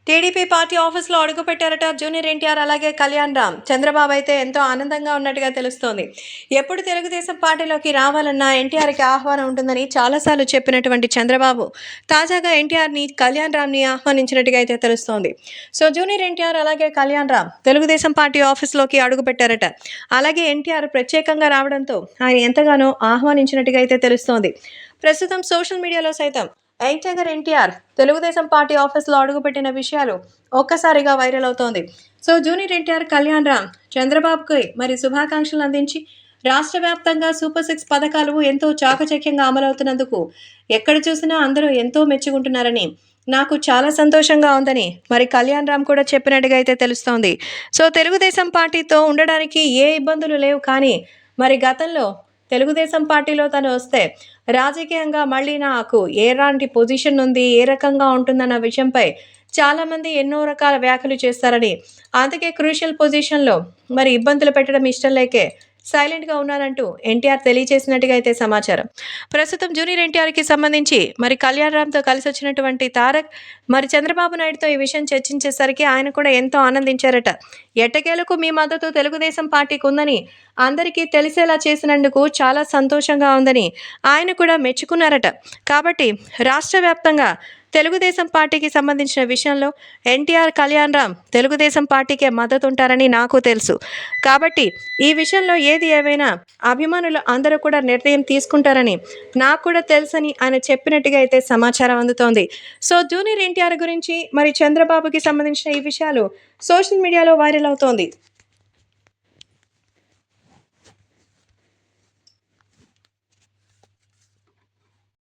TDP party ఆఫీస్లో అడుగుపెట్టారట junior NTR అలాగే కళ్యాణ్ రామ్. చంద్రబాబు అయితే ఎంతో ఆనందంగా ఉన్నట్టుగా తెలుస్తోంది. ఎప్పుడు తెలుగుదేశం పార్టీలోకి రావాలన్నా ఎన్టీఆర్కి ఆహ్వానం ఉంటుందని చాలాసార్లు చెప్పినటువంటి చంద్రబాబు తాజాగా ఎన్టీఆర్ని కళ్యాణ్ రామ్ని ఆహ్వానించినట్టుగా అయితే తెలుస్తోంది. సో జూనియర్ ఎన్టీఆర్ అలాగే కళ్యాణ్ రామ్ తెలుగుదేశం పార్టీ ఆఫీస్లోకి అడుగుపెట్టారట. అలాగే ఎన్టీఆర్ ప్రత్యేకంగా రావడంతో ఆయన ఎంతగానో ఆహ్వానించినట్టుగా అయితే తెలుస్తోంది. ప్రస్తుతం సోషల్ మీడియాలో సైతం యంగ్ ఎన్టీఆర్ తెలుగుదేశం పార్టీ ఆఫీస్లో అడుగుపెట్టిన విషయాలు ఒక్కసారిగా వైరల్ అవుతోంది. సో జూనియర్ ఎన్టీఆర్ కళ్యాణ్ రామ్ చంద్రబాబుకి మరి శుభాకాంక్షలు అందించి రాష్ట్ర వ్యాప్తంగా సూపర్ 6 పథకాలు ఎంతో చాకచక్యంగా అమలవుతున్నందుకు ఎక్కడ చూసినా అందరూ ఎంతో మెచ్చుకుంటున్నారని, నాకు చాలా సంతోషంగా ఉందని మరి కళ్యాణ్ రామ్ కూడా చెప్పినట్టుగా అయితే తెలుస్తోంది. సో తెలుగుదేశం పార్టీతో ఉండడానికి ఏ ఇబ్బందులు లేవు, కానీ మరి గతంలో తెలుగుదేశం పార్టీలో తను వస్తే రాజకీయంగా మళ్ళీ నాకు ఎలాంటి పొజిషన్ ఉంది, ఏ రకంగా ఉంటుందన్న విషయంపై చాలామంది ఎన్నో రకాల వ్యాఖ్యలు చేస్తారని, అందుకే క్రూషియల్ పొజిషన్లో మరి ఇబ్బందులు పెట్టడం ఇష్టం లేకే సైలెంట్గా ఉన్నానంటూ ఎన్టీఆర్ తెలియజేసినట్టుగా అయితే సమాచారం. ప్రస్తుతం జూనియర్ ఎన్టీఆర్కి సంబంధించి మరి కళ్యాణ్ రామ్తో కలిసి వచ్చినటువంటి తారక్ మరి చంద్రబాబు నాయుడుతో ఈ విషయం చర్చించేసరికి ఆయన కూడా ఎంతో ఆనందించారట. ఎట్టకేలకు మీ మద్దతు తెలుగుదేశం పార్టీకి ఉందని అందరికీ తెలిసేలా చేసినందుకు చాలా సంతోషంగా ఉందని ఆయన కూడా మెచ్చుకున్నారట. కాబట్టి రాష్ట్ర వ్యాప్తంగా తెలుగుదేశం పార్టీకి సంబంధించిన విషయంలో ఎన్టీఆర్, కళ్యాణ్ రామ్ తెలుగుదేశం పార్టీకే మద్దతు ఉంటారని నాకు తెలుసు. కాబట్టి ఈ విషయంలో ఏది ఏమైనా అభిమానులు అందరూ కూడా నిర్ణయం తీసుకుంటారని నాకు కూడా తెలుసని ఆయన చెప్పినట్టుగా అయితే సమాచారం అందుతోంది. సో జూనియర్ ఎన్టీఆర్ గురించి మరి చంద్రబాబుకి సంబంధించిన ఈ విషయాలు సోషల్ మీడియాలో వైరల్ అవుతోంది.